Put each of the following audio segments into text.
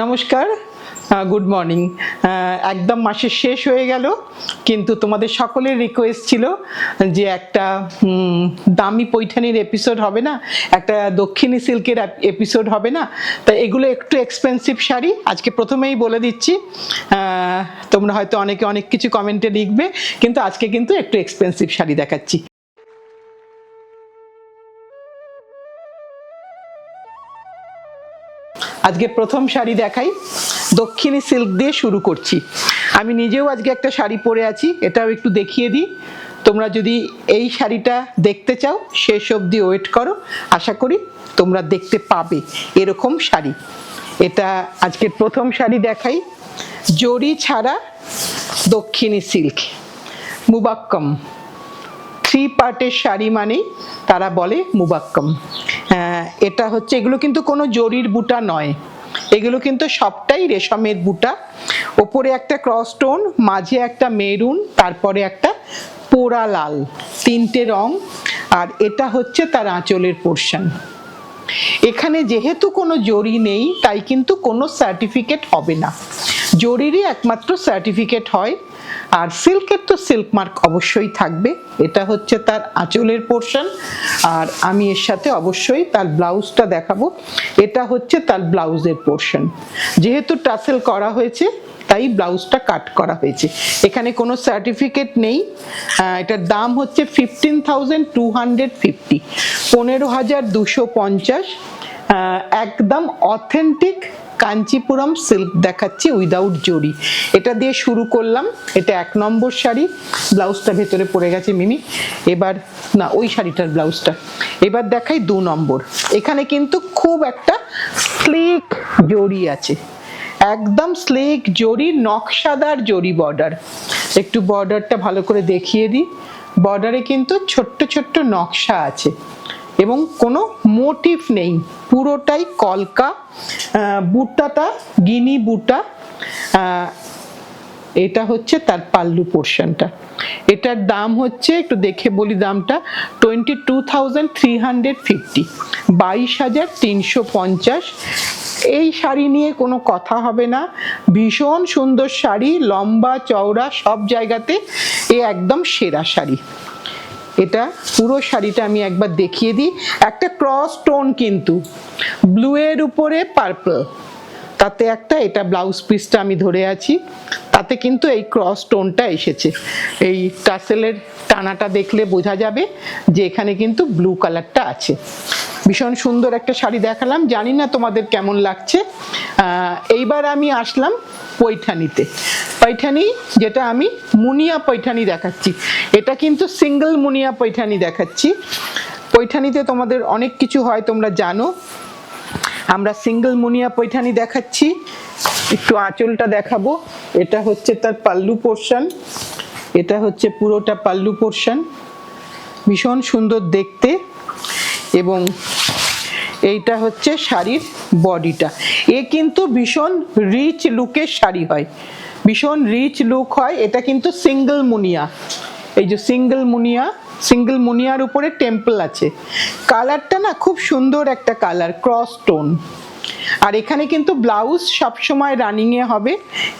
নমস্কার, good morning. একদম মাসের শেষ হয়ে গেল, কিন্তু তোমাদের সকলের রিকোয়েস্ট ছিল যে একটা দামি পৈঠানির এপিসোড হবে না, একটা দক্ষিণী সিল্কের এপিসোড হবে না। তাই এগুলো একটু এক্সপেন্সিভ শাড়ি, আজকে প্রথমেই বলে দিচ্ছি। তোমরা হয়তো অনেকে অনেক কিছু কমেন্টে লিখবে, কিন্তু আজকে কিন্তু একটু এক্সপেন্সিভ শাড়ি দেখাচ্ছি। আজকে প্রথম শাড়ি দেখাই, দক্ষিণী সিল্ক দিয়ে শুরু করছি। আমি নিজেও আজকে একটা শাড়ি পরে আছি, এটাও একটু দেখিয়ে দিই। তোমরা যদি এই শাড়িটা দেখতে চাও শেষ অবধি ওয়েট করো, আশা করি তোমরা দেখতে পাবে এরকম শাড়ি। এটা আজকের প্রথম শাড়ি দেখাই, জরি ছাড়া দক্ষিণী সিল্ক, মুবাক্কম। 3 পার্টের শাড়ি মানেই তারা বলে মুবাক্কম। এটা হচ্ছে, এগুলো কিন্তু কোনো জরির বুটা নয়, এগুলো কিন্তু সবটাই রেশমের বুটা। ওপরে একটা ক্রস স্টোন, মাঝে একটা মেরুন, তারপরে একটা পোড়া লাল, 3টে রং। আর এটা হচ্ছে তার আঁচলের পোর্শন। এখানে যেহেতু কোনো জরি নেই, তাই কিন্তু কোনো সার্টিফিকেট হবে না। জরিরই একমাত্র সার্টিফিকেট হয়, আর সিল্কের তো সিল্ক মার্ক অবশ্যই থাকবে। এটা হচ্ছে তার আঁচলের পোর্শন, আর আমি এর সাথে অবশ্যই তার ব্লাউজটা দেখাবো। এটা হচ্ছে তার ব্লাউজের পোর্শন। যেহেতু টাসেল করা হয়েছে, তাই ব্লাউজটা কাট করা হয়েছে। এখানে কোনো সার্টিফিকেট নেই। এটার দাম হচ্ছে 15,250, 15,250। একদম অথেন্টিক কাঞ্চিপুরম সিল্ক দেখাচ্ছি উইদাউট জরি। এটা দিয়ে শুরু করলাম, এটা 1 নম্বর শাড়ি। ব্লাউজটা ভেতরে পড়ে গেছে মিমি, এবার না ওই শাড়িটার ব্লাউজটা। এবার দেখাই 2 নম্বর। এখানে কিন্তু খুব একটা স্লিক জরি আছে, একদম স্লিক জরি, নকশাদার জরি বর্ডার। একটু বর্ডারটা ভালো করে দেখিয়ে দিই। বর্ডারে কিন্তু ছোট্ট ছোট্ট নকশা আছে এবং কোনো মোটিভ নেই, পুরোটাই কলকা। বুটাটা গিনি বুটা। এটা হচ্ছে তার পাল্লু পোর্শনটা। এটার দাম হচ্ছে, একটু দেখে বলি দামটা, 22,350, 22,350। এই শাড়ি নিয়ে কোনো কথা হবে না, ভীষণ সুন্দর শাড়ি, লম্বা চওড়া সব জায়গাতে এ একদম সেরা শাড়ি। এটা পুরো শাড়িটা আমি একবার দেখিয়ে দিই। একটা ক্রস টোন কিন্তু, ব্লু এর উপরে পার্পল, তাতে একটা, এটা ব্লাউজ পিসটা আমি ধরে আছি, তাতে কিন্তু এই ক্রস টোনটা এসেছে। এই টাসেলের টানাটা দেখলে বোঝা যাবে যে এখানে কিন্তু ব্লু কালারটা আছে। ভীষণ সুন্দর একটা শাড়ি দেখালাম, জানি না তোমাদের কেমন লাগছে। এইবার আমি আসলাম পৈঠানিতে। পৈঠানি, যেটা আমি মুনিয়া পৈঠানি দেখাচ্ছি, এটা কিন্তু সিঙ্গেল মুনিয়া পৈঠানি দেখাচ্ছি। পৈঠানিতে তোমাদের অনেক কিছু হয়, তোমরা জানো। আমরা সিঙ্গেল মুনিয়া পৈঠানি দেখাচ্ছি। একটু আঁচলটা দেখাবো। এটা হচ্ছে তার পাল্লু পোর্শন, এটা হচ্ছে পুরোটা পাল্লু পোর্শন, ভীষণ সুন্দর দেখতে। এবং এইটা হচ্ছে শাড়ির বডিটা। এ কিন্তু ভীষণ রিচ লুকের শাড়ি হয়, ভীষণ রিচ লুক হয়। এটা কিন্তু সিঙ্গেল মুনিয়া, এই যে সিঙ্গেল মুনিয়া, সিঙ্গেল মুনিয়ার উপরে টেম্পল আছে। কালারটা না খুব সুন্দর একটা কালার, ক্রস টোন। আর এখানে কিন্তু ব্লাউজ সবসময় রানিংয়ে হবে,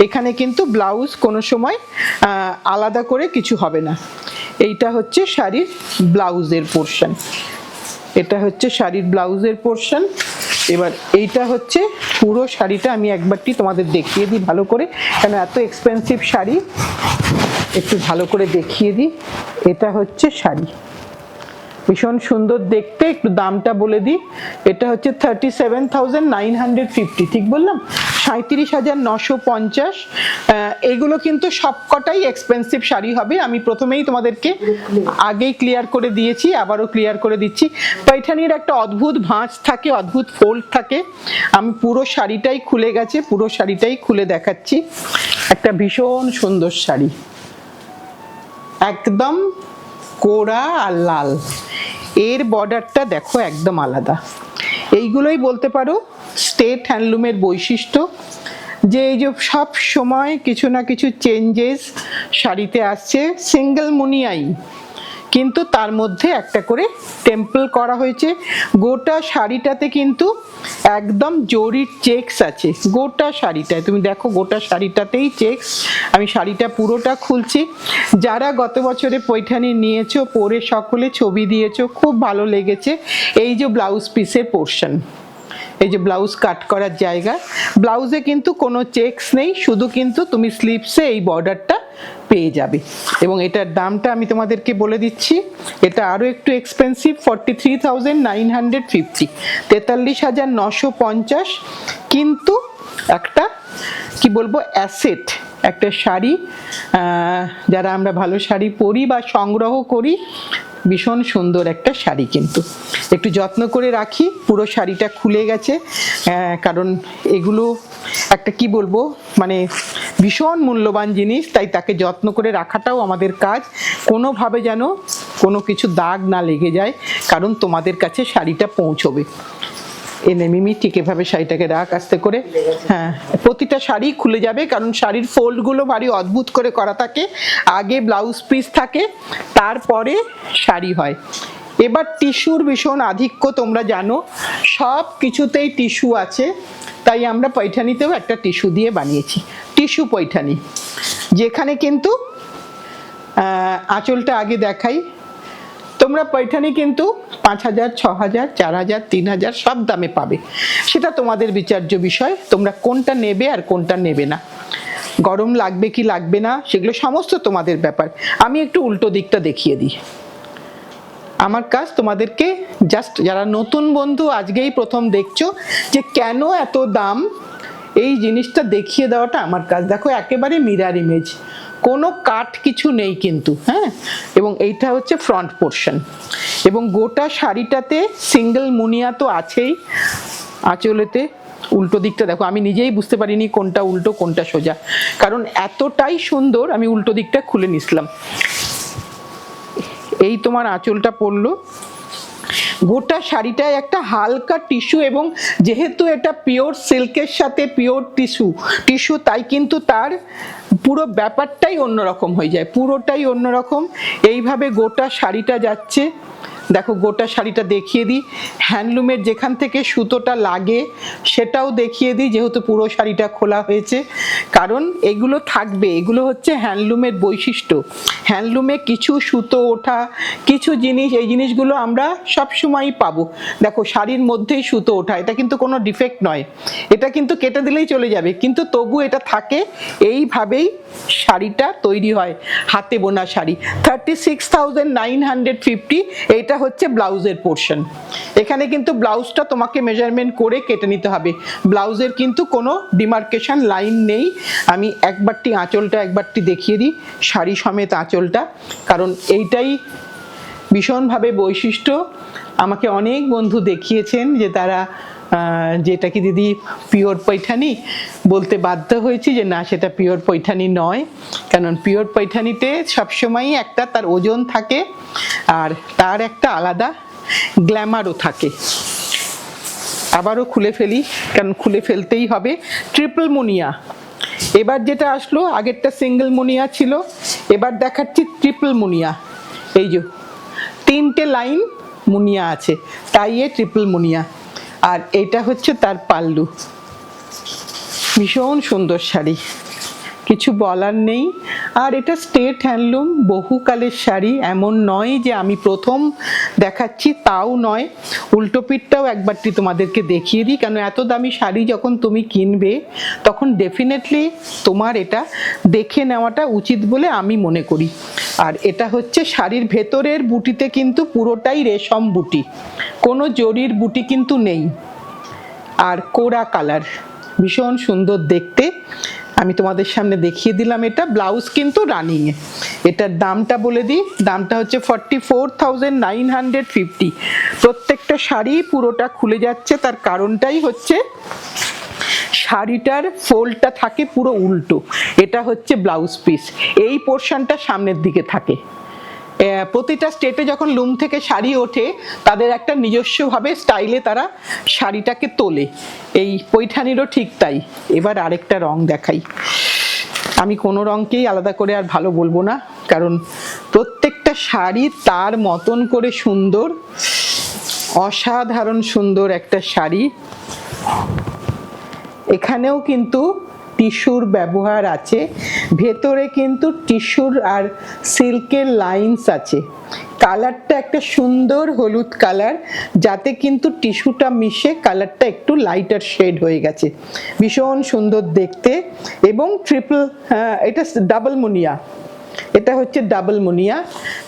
এখানে কিন্তু ব্লাউজ কোনো সময় আলাদা করে কিছু হবে না। এইটা হচ্ছে শাড়ির ব্লাউজের পোর্শন, এটা হচ্ছে শাড়ির ব্লাউজের পোর্শন। এবার এইটা হচ্ছে পুরো শাড়িটা, আমি একবারটি তোমাদের দেখিয়ে দিই ভালো করে, কেন এত এক্সপেন্সিভ শাড়ি একটু ভালো করে দেখিয়ে দিই। এটা হচ্ছে শাড়ি, ভীষণ সুন্দর দেখতে। একটু দামটা বলে দিই, এটা হচ্ছে 37,950, ঠিক বললাম, 37,950। এগুলো কিন্তু সবকটাই এক্সপেন্সিভ শাড়ি হবে। আমি প্রথমেই তোমাদেরকে আগেই ক্লিয়ার করে দিয়েছি, আবারও ক্লিয়ার করে দিচ্ছি। পৈঠানির একটা অদ্ভুত ভাঁজ থাকে, অদ্ভুত ফোল্ড থাকে। আমি পুরো শাড়িটাই খুলে গেছে, পুরো শাড়িটাই খুলে দেখাচ্ছি। একটা ভীষণ সুন্দর শাড়ি, একদম কোড়া আর লাল। এর বর্ডারটা দেখো একদম আলাদা। এইগুলোই বলতে পারো স্টেট হ্যান্ডলুমের বৈশিষ্ট্য, যে এই যে সব সময় কিছু না কিছু চেঞ্জেস শাড়িতে আসছে। সিঙ্গেল মুনিয়াই, কিন্তু তার মধ্যে একটা করে টেম্পল করা হয়েছে। গোটা শাড়িটাতে কিন্তু একদম জরির চেকস আছে, গোটা শাড়িটায় তুমি দেখো, গোটা শাড়িটাতেই চেকস। আমি শাড়িটা পুরোটা খুলছি। যারা গত বছরে পৈঠানি নিয়েছো, পরে সকলে ছবি দিয়েছো, খুব ভালো লেগেছে। এই যে ব্লাউজ পিসের পোর্শন, এই যে ব্লাউজ কাট করার জায়গা, ব্লাউজে কিন্তু কোনো চেকস নেই, শুধু কিন্তু তুমি স্লিভসে এই বর্ডারটা পেয়ে যাবে। এবং এটার দামটা আমি তোমাদেরকে বলে দিচ্ছি, এটা আরও একটু এক্সপেন্সিভ, 43,950, 43,950। কিন্তু একটা কি বলবো অ্যাসেট, একটা শাড়ি, যারা আমরা ভালো শাড়ি পরি বা সংগ্রহ করি, ভীষণ সুন্দর একটা শাড়ি। কিন্তু একটু যত্ন করে রাখি। পুরো শাড়িটা খুলে গেছে, কারণ এগুলো একটা কি বলবো মানে ভীষণ মূল্যবান জিনিস, তাই তাকে যত্ন করে রাখাটাও আমাদের কাজ। কোনোভাবে যেন কোনো কিছু দাগ না লেগে যায়, কারণ তোমাদের কাছে শাড়িটা পৌঁছবে। এনে মিমি ঠিক এভাবে শাড়িটাকে রাখ আস্তে করে। হ্যাঁ, প্রতিটা শাড়ি খুলে যাবে, কারণ শাড়ির ফোল্ডগুলো ভারী অদ্ভুত করে করা থাকে। আগে ব্লাউজ পিস থাকে, তারপরে শাড়ি হয়। এবার টিস্যুর ভীষণ আধিক্য, তোমরা জানো সব কিছুতেই টিস্যু আছে, তাই আমরা পৈঠানিতেও একটা টিস্যু দিয়ে বানিয়েছি, টিস্যু পৈঠানি। যেখানে কিন্তু আঁচলটা আগে দেখাই, তোমরা পৈঠানি কিন্তু 5,000, 6,000, 4,000, 3,000 সব দামে পাবে। সেটা তোমাদের বিচার্য বিষয়, তোমরা কোনটা নেবে আর কোনটা নেবে না, গরম লাগবে কি লাগবে না সেগুলো সমস্ত তোমাদের ব্যাপার। আমি একটু উল্টো দিকটা দেখিয়ে দিই। আমার কাজ তোমাদেরকে জাস্ট, যারা নতুন বন্ধু আজকেই প্রথম দেখছো যে কেন এত দাম, এই জিনিসটা দেখিয়ে দেওয়াটা আমার কাজ। দেখো একেবারে মিরার ইমেজ, কোনো কাট কিছু নেই কিন্তু, হ্যাঁ। এবং এইটা হচ্ছে ফ্রন্ট পোর্শন, এবং গোটা শাড়িটাতে সিঙ্গেল মুনিয়া তো আছেই। আঁচলেতে উল্টো দিকটা দেখো, আমি নিজেই বুঝতে পারিনি কোনটা উল্টো কোনটা সোজা, কারণ এতটাই সুন্দর। আমি উল্টো দিকটা খুলে নিছিলাম। এই তোমার আঁচলটা পড়লো, গোটা শাড়িটায় একটা হালকা টিস্যু, এবং যেহেতু এটা পিওর সিল্কের সাথে পিওর টিস্যু, তাই কিন্তু তার পুরো ব্যাপারটাই অন্যরকম হয়ে যায়, পুরোটাই অন্যরকম। এইভাবে গোটা শাড়িটা যাচ্ছে। দেখো গোটা শাড়িটা দেখিয়ে দিই, হ্যান্ডলুমের যেখান থেকে সুতোটা লাগে সেটাও দেখিয়ে দিই, যেহেতু পুরো শাড়িটা খোলা হয়েছে। কারণ এগুলো থাকবে, এগুলো হচ্ছে হ্যান্ডলুমের বৈশিষ্ট্য। হ্যান্ডলুমে কিছু সুতো ওঠা, কিছু জিনিস, এই জিনিসগুলো আমরা সবসময়ই পাবো। দেখো শাড়ির মধ্যেই সুতো ওঠা, এটা কিন্তু কোনো ডিফেক্ট নয়, এটা কিন্তু কেটে দিলেই চলে যাবে, কিন্তু তবু এটা থাকে। এইভাবেই শাড়িটা তৈরি হয়, হাতে বোনা শাড়ি। 36,950, এইটা হচ্ছে ব্লাউজের পোর্শন। এখানে কিন্তু ব্লাউজটা তোমাকে মেজারমেন্ট করে কেটে নিতে হবে, ব্লাউজের কিন্তু কোনো ডিমার্কেশন লাইন নেই। আমি একবারটি আঁচলটা একবারটি দেখিয়ে দিই, শাড়ি সমেত আঁচলটা, কারণ এইটাই ভীষণভাবে বৈশিষ্ট্য। আমাকে অনেক বন্ধু দেখিয়েছেন যে তারা যেটা কি দিদি পিওর পৈঠানি, বলতে বাধ্য হয়েছি যে না, সেটা পিওর পৈঠানি নয়। কারণ পিওর পৈঠানিতে সবসময়ই একটা তার ওজন থাকে, আর তার একটা আলাদা গ্ল্যামারও থাকে। আবারও খুলে ফেলি, কারণ খুলে ফেলতেই হবে। ট্রিপল মুনিয়া এবার যেটা আসলো, আগেরটা সিঙ্গেল মুনিয়া ছিল, এবার দেখাচ্ছি ট্রিপল মুনিয়া। এই যে 3টে লাইন মুনিয়া আছে, তাই এ ট্রিপল মুনিয়া। আর এটা হচ্ছে তার পাল্লু। ভীষণ সুন্দর শাড়ি, কিছু বলার নেই। আর এটা স্টেট হ্যান্ডলুম, বহুকালের শাড়ি, এমন নয় যে আমি প্রথম দেখাচ্ছি, তাও নয়। উল্টো পিঠটাও একবারটি তোমাদেরকে দেখিয়ে দিই, কারণ এত দামি শাড়ি যখন তুমি কিনবে তখন ডেফিনেটলি তোমার এটা দেখে নেওয়াটা উচিত বলে আমি মনে করি। আর এটা হচ্ছে শাড়ির ভেতরের বুটিতে কিন্তু পুরোটাই রেশম বুটি, কোনো জরির বুটি কিন্তু নেই। আর কোরা কালার, ভীষণ সুন্দর দেখতে। আমি তোমাদের সামনে দেখিয়ে দিলাম। এটা ব্লাউজ কিন্তু রানিং এ। এটার দামটা বলে দিই, দামটা হচ্ছে 44,950। প্রত্যেকটা শাড়ি পুরোটা খুলে যাচ্ছে, তার কারণটাই হচ্ছে শাড়িটার ফোল্ডটা থাকে পুরো উল্টো। এটা হচ্ছে ব্লাউজ পিস, এই পোর্শনটা সামনের দিকে থাকে। প্রতিটা স্টেটে যখন লুম থেকে শাড়ি ওঠে, তাদের একটা নিজস্বভাবে স্টাইলে তারা শাড়িটাকে তোলে। এই পৈঠানিরও ঠিক তাই। এবার আরেকটা রং দেখাই। আমি কোনো রঙকেই আলাদা করে আর ভালো বলবো না, কারণ প্রত্যেকটা শাড়ি তার মতন করে সুন্দর, অসাধারণ সুন্দর একটা শাড়ি। এখানেও কিন্তু টিস্যুর ব্যবহার আছে, ভেতরে কিন্তু টিস্যুর আর সিল্কের লাইন্স আছে। কালারটা একটা সুন্দর হলুদ কালার, যাতে কিন্তু টিস্যুটা মিশে কালারটা একটু লাইটার শেড হয়ে গেছে, ভীষণ সুন্দর দেখতে। এবং এটা ডাবল মুনিয়া, এটা হচ্ছে ডাবল মুনিয়া,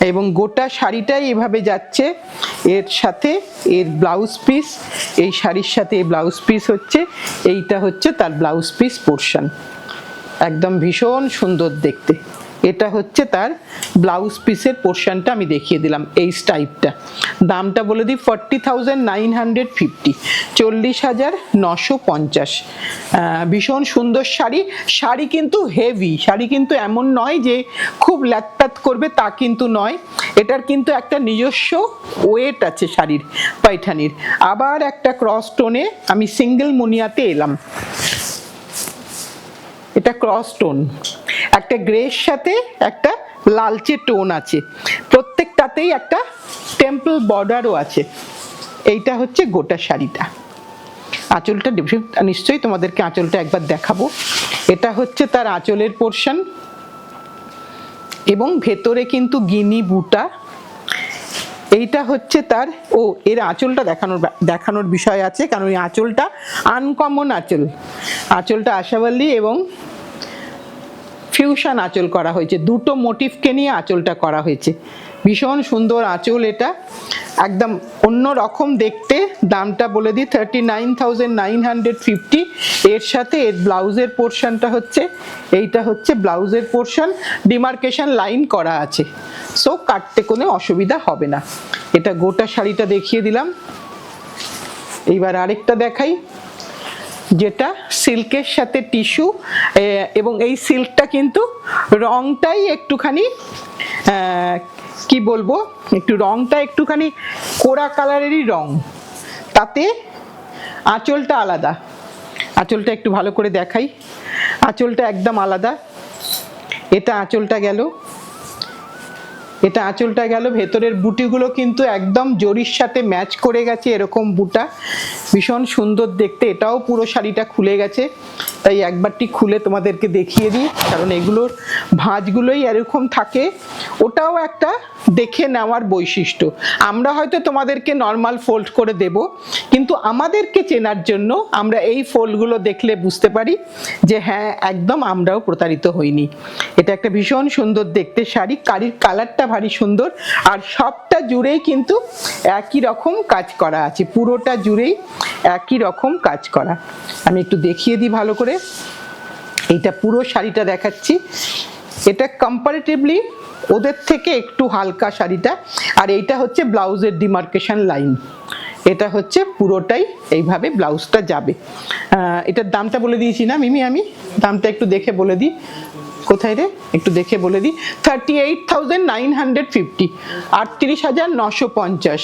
এবং গোটা শাড়িটাই এভাবে যাচ্ছে। এর সাথে এর ব্লাউজ পিস, এই শাড়ির সাথে এই ব্লাউজ পিস হচ্ছে, এইটা হচ্ছে তার ব্লাউজ পিস পোর্শন, একদম ভীষণ সুন্দর দেখতে। এটা হচ্ছে তার ব্লাউজ পিসের পোর্শনটা আমি দেখিয়ে দিলাম, এই টাইপটা। দামটা বলে দিই 40,950, 40,950। ভীষণ সুন্দর শাড়ি। শাড়ি কিন্তু হেভি, শাড়ি কিন্তু এমন নয় যে খুব ল্যাতপ্যাত করবে, তা কিন্তু নয়। এটার কিন্তু একটা নিজস্ব ওয়েট আছে শাড়ির, পাইঠানির। আবার একটা ক্রস টোনে আমি সিঙ্গেল মুনিয়াতে এলাম। এটা ক্রস টোন, একটা গ্রের সাথে একটা লালচে টোন আছে, প্রত্যেকটাতেই একটা টেম্পল বর্ডারও আছে। এইটা হচ্ছে গোটা শাড়িটা। আঁচলটা নিশ্চয়ই তোমাদেরকে আঁচলটা একবার দেখাবো। এটা হচ্ছে তার আঁচলের পোর্শন, এবং ভেতরে কিন্তু গিনি বুটা। এইটা হচ্ছে তার এর আঁচলটা দেখানোর বিষয় আছে, কারণ এই আঁচলটা আনকমন আঁচল। আঁচলটা আশাবাল্লি এবং ফিউশন আঁচল করা হয়েছে, দুটো মোটিভকে নিয়ে আঁচলটা করা হয়েছে। ভীষণ সুন্দর আঁচল, এটা একদম অন্য রকম দেখতে। দামটা বলে দিই 39,950। এর সাথে এর ব্লাউজের পোর্শনটা হচ্ছে, এইটা হচ্ছে ব্লাউজের পোর্শন, ডিমার্কেশন লাইন করা আছে, সো কাটতে কোনো অসুবিধা হবে না। এটা গোটা শাড়িটা দেখিয়ে দিলাম। এইবার আরেকটা দেখাই, যেটা সিল্কের সাথে টিস্যু, এবং এই সিল্কটা কিন্তু রংটাই একটুখানি কি বলবো, একটু রংটা একটুখানি কোরা কালারেরই রং, তাতে আঁচলটা আলাদা। আঁচলটা একটু ভালো করে দেখাই, আঁচলটা একদম আলাদা। এটা আঁচলটা গেল, এটা আঁচলটা গেল। ভেতরের বুটিগুলো কিন্তু একদম জরির সাথে ম্যাচ করে গেছে, এরকম বুটা, ভীষণ সুন্দর দেখতে। এটাও পুরো শাড়িটা খুলে গেছে, তাই একবারটি খুলে তোমাদেরকে দেখিয়ে দিই, কারণ এগুলোর ভাঁজগুলোই এরকম থাকে। ওটাও একটা দেখে নেওয়ার বৈশিষ্ট্য। আমরা হয়তো তোমাদেরকে নর্মাল ফোল্ড করে দেব, কিন্তু আমাদেরকে চেনার জন্য আমরা এই ফোল্ডগুলো দেখলে বুঝতে পারি যে হ্যাঁ, একদম আমরাও প্রতারিত হইনি। এটা একটা ভীষণ সুন্দর দেখতে শাড়ি, কালারটা ভারী সুন্দর, আর সবটা জুড়েই কিন্তু একই রকম কাজ করা আছে, পুরোটা জুড়েই একই রকম কাজ করা। আমি একটু দেখিয়ে দিই ভালো করে। এইটা পুরো শাড়িটা দেখাচ্ছি। এটা কম্পারেটিভলি ওদের থেকে একটু হালকা শাড়িটা, আর এইটা হচ্ছে ব্লাউজের ডিমার্কেশন লাইন। এটা হচ্ছে পুরোটাই এইভাবে ব্লাউজটা যাবে। এটার দামটা বলে দিয়েছি না মিমি? আমি দামটা একটু দেখে বলে দিই, কোথায় রে, একটু দেখে বলে দিই। 38,950, 38,950।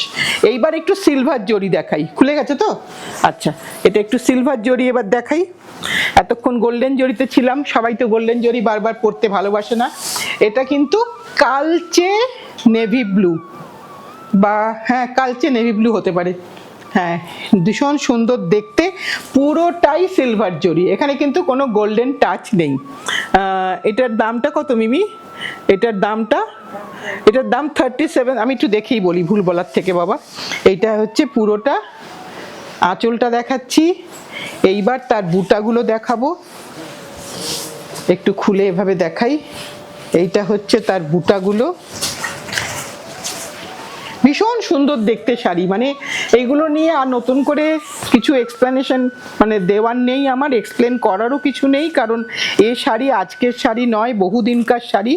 এইবার একটু সিলভার জরি দেখাই। খুলে গেছে তো? আচ্ছা, এটা একটু সিলভার জরি এবার দেখাই। এতক্ষণ গোল্ডেন জরিতে ছিলাম, সবাই তো গোল্ডেন জরি বারবার পরতে ভালোবাসে না। এটা কিন্তু কালচে নেভি ব্লু, বা হ্যাঁ কালচে নেভি ব্লু হতে পারে। হ্যাঁ, ভীষণ সুন্দর দেখতে, পুরোটাই সিলভার জরি, এখানে কিন্তু কোনো গোল্ডেন টাচ নেই। এটার দামটা কত মিমি? এটার দাম 37। আমি একটু দেখেই বলি, ভুল বলার থেকে বাবা। এইটা হচ্ছে পুরোটা আঁচলটা দেখাচ্ছি। এইবার তার বুটাগুলো দেখাবো, একটু খুলে এভাবে দেখাই। এইটা হচ্ছে তার বুটাগুলো, ভীষণ সুন্দর দেখতে শাড়ি। মানে এইগুলো নিয়ে আর নতুন করে কিছু এক্সপ্লেনেশন মানে দেওয়ার নেই, আমার এক্সপ্লেন করারও কিছু নেই, কারণ এই শাড়ি আজকের শাড়ি নয়, বহুদিনকার শাড়ি।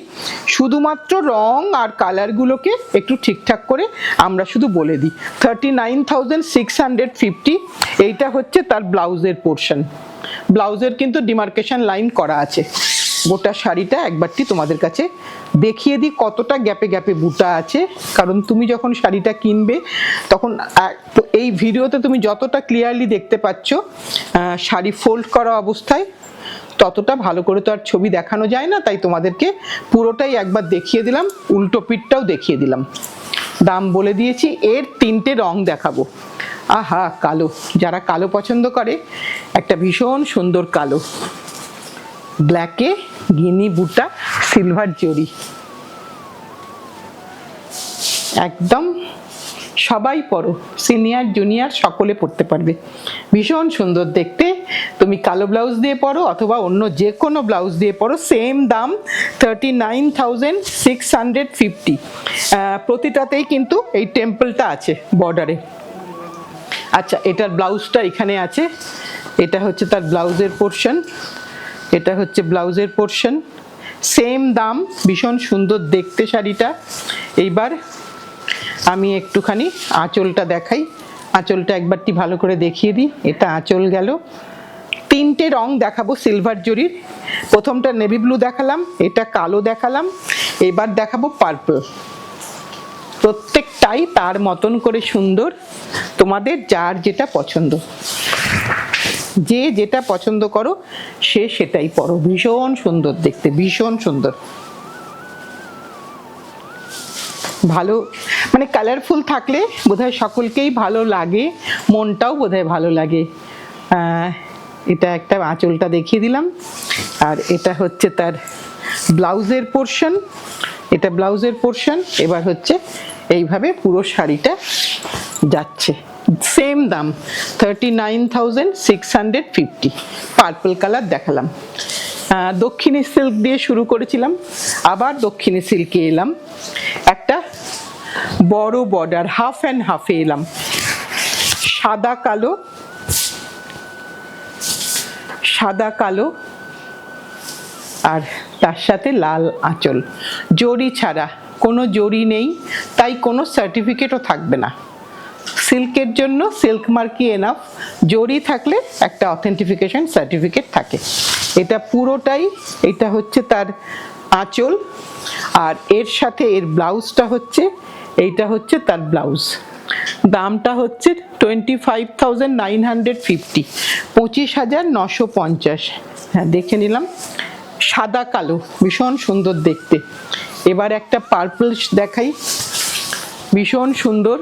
শুধুমাত্র রং আর কালারগুলোকে একটু ঠিকঠাক করে আমরা শুধু বলে দিই। 39,650। এইটা হচ্ছে তার ব্লাউজের পোর্শন। ব্লাউজের কিন্তু ডিমার্কেশন লাইন করা আছে। গোটা শাড়িটা একবারটি তোমাদের কাছে দেখিয়ে দিই কতটা গ্যাপে গ্যাপে বুটা আছে, কারণ তুমি যখন শাড়িটা কিনবে তখন এই ভিডিওতে তুমি যতটা ক্লিয়ারলি দেখতে পাচ্ছ শাড়ি ফোল্ড করা অবস্থায়, ততটা ভালো করে তো আর ছবি দেখানো যায় না, তাই তোমাদেরকে পুরোটাই একবার দেখিয়ে দিলাম, উল্টো পিঠটাও দেখিয়ে দিলাম। দাম বলে দিয়েছি। এর 3টে রং দেখাবো। আহা, কালো, যারা কালো পছন্দ করে, একটা ভীষণ সুন্দর কালো, ব্ল্যাকে গিনি বুটা সিলভার জরি, একদম সবাই পরো, সিনিয়র জুনিয়র সকলে পরতে পারবে, ভীষণ সুন্দর দেখতে। তুমি কালো ব্লাউজ দিয়ে পরো অথবা অন্য যে কোনো ব্লাউজ দিয়ে পরো, সেম দাম 39,650। প্রতিটাতেই কিন্তু এই টেম্পলটা আছে বর্ডারে। আচ্ছা, এটার ব্লাউজটা এখানে আছে, এটা হচ্ছে তার ব্লাউজের পোর্শন, এটা হচ্ছে ব্লাউজের পোর্শন, সেম দাম, ভীষণ সুন্দর দেখতে শাড়িটা। এইবার আমি একটুখানি আঁচলটা দেখাই, আঁচলটা একবারটি ভালো করে দেখিয়ে দিই। এটা আঁচল গেল। 3টে রং দেখাবো সিলভার জরির। প্রথমটা নেভি ব্লু দেখালাম, এটা কালো দেখালাম, এবার দেখাবো পার্পল। প্রত্যেকটাই তার মতন করে সুন্দর, তোমাদের যার যেটা পছন্দ, যে যেটা পছন্দ করো সে সেটাই পরো, ভীষণ সুন্দর দেখতে, ভীষণ সুন্দর, ভালো, মানে কালারফুল থাকলে বোধহয় সকলকেই ভালো লাগে, মনটাও বোধহয় ভালো লাগে। এটা একটা আঁচলটা দেখিয়ে দিলাম। আর এটা হচ্ছে তার ব্লাউজের পোর্শন, এটা ব্লাউজের পোর্শন। এবার হচ্ছে এইভাবে পুরো শাড়িটা যাচ্ছে, সেম দাম 39,650। পার্পল কালার দেখালাম। দক্ষিণী সিল্ক দিয়ে শুরু করেছিলাম, আবার দক্ষিণী সিল্কে এলাম। একটা বড় বর্ডার, হাফ অ্যান্ড হাফে এলাম, সাদা কালো, সাদা কালো, আর তার সাথে লাল আঁচল, জরি ছাড়া, কোনো জরি নেই, তাই কোনো সার্টিফিকেটও থাকবে না। সিল্কের জন্য সিল্ক মার্কি এনাফ, জরি থাকলে একটা অথেন্টিফিকেশন সার্টিফিকেট থাকে। এটা পুরোটাই, এটা হচ্ছে তার আঁচল, আর এর সাথে এর ব্লাউজটা হচ্ছে, এইটা হচ্ছে তার ব্লাউজ। দামটা হচ্ছে 25,950, 25,950। হ্যাঁ, দেখে নিলাম। সাদা কালো, ভীষণ সুন্দর দেখতে। এবার একটা পার্পল দেখাই, ভীষণ সুন্দর।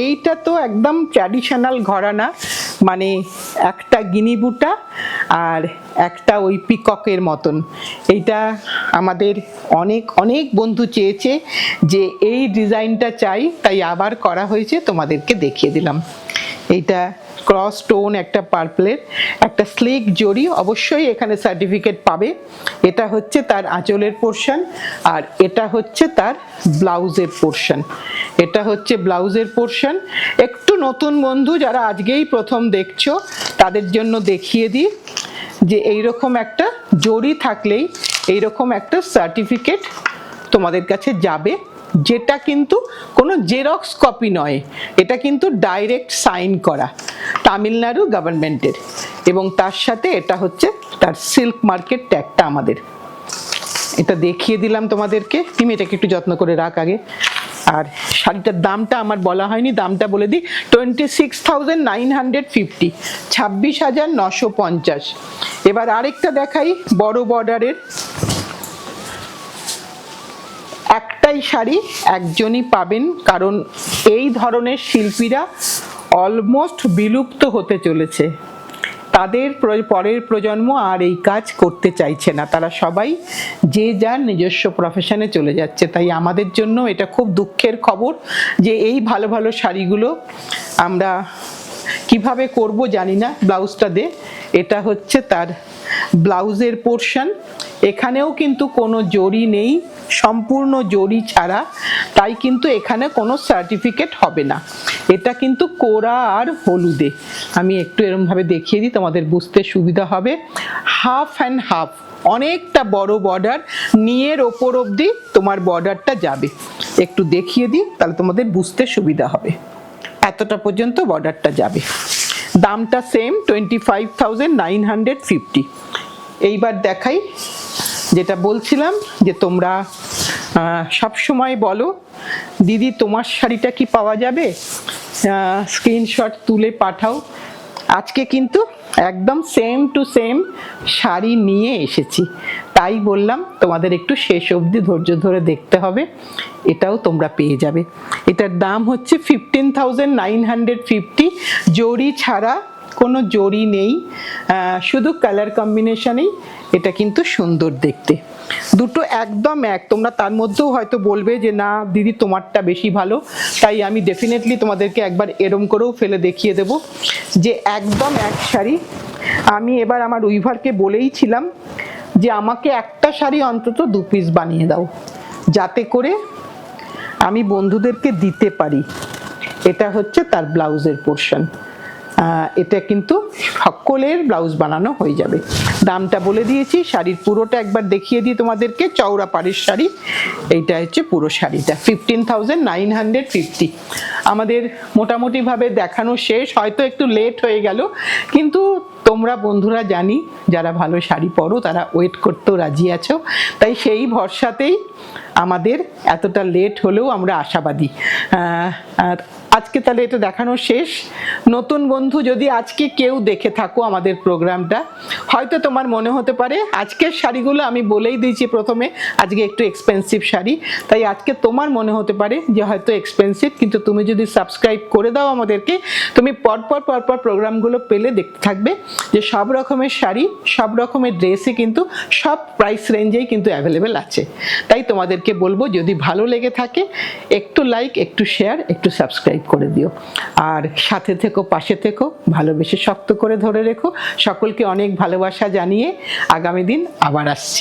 এইটা তো একদম ট্র্যাডিশনাল ঘরানা, মানে একটা গিনি বুটা আর একটা ওই পিককের মতন। এইটা আমাদের অনেক অনেক বন্ধু চেয়েছে যে এই ডিজাইনটা চাই, তাই আবার করা হয়েছে, তোমাদেরকে দেখিয়ে দিলাম। এইটা ক্রস স্টোন, একটা পার্পলের, একটা স্লিক জরি, অবশ্যই এখানে সার্টিফিকেট পাবে। এটা হচ্ছে তার আঁচলের পোর্শন, আর এটা হচ্ছে তার ব্লাউজের পোর্শন, এটা হচ্ছে ব্লাউজের পোর্শন। একটু নতুন বন্ধু যারা আজকেই প্রথম দেখছো, তাদের জন্য দেখিয়ে দিই যে এইরকম একটা জরি থাকলেই এইরকম একটা সার্টিফিকেট তোমাদের কাছে যাবে, যেটা কিন্তু কোনো জেরক্স কপি নয়, এটা কিন্তু ডাইরেক্ট সাইন করা তামিলনাড়ু গভর্নমেন্টের, এবং তার সাথে এটা হচ্ছে তার সিল্ক মার্কেট ট্যাগটা আমাদের। এটা দেখিয়ে দিলাম তোমাদেরকে। তুমি এটাকে একটু যত্ন করে রাখ আগে। আর শাড়িটার দামটা আমার বলা হয়নি, দামটা বলে দিই, 26,950, 26,950। এবার আরেকটা দেখাই, বড় বর্ডারের। একটাই শাড়ি একজনই পাবেন, কারণ এই ধরনের শিল্পীরা অলমোস্ট বিলুপ্ত হতে চলেছে। তাদের পরের প্রজন্ম আর এই কাজ করতে চাইছে না, তারা সবাই যে যার নিজস্ব প্রফেশনে চলে যাচ্ছে। তাই আমাদের জন্য এটা খুব দুঃখের খবর যে এই ভালো ভালো শাড়িগুলো আমরা কিভাবে করব জানি না। ব্লাউজটা দে, এটা হচ্ছে তার ব্লাউজের পোর্শন। এখানেও কিন্তু কোনো জরি নেই, সম্পূর্ণ জরি ছাড়া, তাই কিন্তু এখানে কোনো সার্টিফিকেট হবে না। এটা কিন্তু কোরা আর হলুদে। আমি একটু এরকমভাবে দেখিয়ে দিই, তোমাদের বুঝতে সুবিধা হবে। হাফ অ্যান্ড হাফ, অনেকটা বড় বর্ডার, নিয়ের ওপর অবধি তোমার বর্ডারটা যাবে। একটু দেখিয়ে দিই, তাহলে তোমাদের বুঝতে সুবিধা হবে। এতটা পর্যন্ত বর্ডারটা যাবে। দামটা সেম, 25,950। এইবার দেখাই, যেটা বলছিলাম যে তোমরা সব সময় বলো দিদি তোমার শাড়িটা কি পাওয়া যাবে, স্ক্রিনশট তুলে পাঠাও। আজকে কিন্তু একদম সেম টু সেম শাড়ি নিয়ে এসেছি, তাই বললাম তোমাদের একটু শেষ অবধি ধৈর্য ধরে দেখতে হবে, এটাও তোমরা পেয়ে যাবে। এটার দাম হচ্ছে 15,950, জরি ছাড়া, কোনো জরি নেই, শুধু কালার কম্বিনেশনেই এটা কিন্তু সুন্দর দেখতে। দুটো একদম এক, তোমরা তার মধ্যেও হয়তো বলবে যে না দিদি তোমারটা বেশি ভালো, তাই আমি ডেফিনেটলি তোমাদেরকে একবার এরম করেও ফেলে দেখিয়ে দেব যে একদম এক শাড়ি। আমি এবার আমার উইভারকে বলেইছিলাম যে আমাকে একটা শাড়ি অন্তত 2 পিস বানিয়ে দাও, যাতে করে আমি বন্ধুদেরকে দিতে পারি। এটা হচ্ছে তার ব্লাউজের পোর্শন, এটা কিন্তু সকলের ব্লাউজ বানানো হয়ে যাবে। দামটা বলে দিয়েছি, শাড়ির পুরোটা একবার দেখিয়ে দিই তোমাদেরকে। চওড়া পাড়ের শাড়ি, এইটা হচ্ছে পুরো শাড়িটা 15,950। আমাদের মোটামুটিভাবে দেখানো শেষ, হয়তো একটু লেট হয়ে গেল, কিন্তু তোমরা বন্ধুরা জানি যারা ভালো শাড়ি পরো তারা ওয়েট করতেও রাজি আছো, তাই সেই ভরসাতেই আমাদের এতটা লেট হলেও আমরা আশাবাদী। আজকে তাহলে এটা দেখানো শেষ। নতুন বন্ধু যদি আজকে কেউ দেখে থাকো আমাদের প্রোগ্রামটা, হয়তো তোমার মনে হতে পারে আজকের শাড়িগুলো আমি বলেই দিয়েছি প্রথমে আজকে একটু এক্সপেন্সিভ শাড়ি, তাই আজকে তোমার মনে হতে পারে যে হয়তো এক্সপেন্সিভ, কিন্তু তুমি যদি সাবস্ক্রাইব করে দাও আমাদেরকে, তুমি পরপর প্রোগ্রামগুলো পেলে দেখতে থাকবে যে সব রকমের শাড়ি, সব রকমের ড্রেসই কিন্তু সব প্রাইস রেঞ্জেই কিন্তু অ্যাভেলেবেল আছে। তাই তোমাদেরকে বলবো যদি ভালো লেগে থাকে একটু লাইক, একটু শেয়ার, একটু সাবস্ক্রাইব করে দিও, আর সাথে থেকো, পাশে থেকো, ভালোবেসে শক্ত করে ধরে রেখো। সকলকে অনেক ভালোবাসা জানিয়ে আগামী দিন আবার আসছি।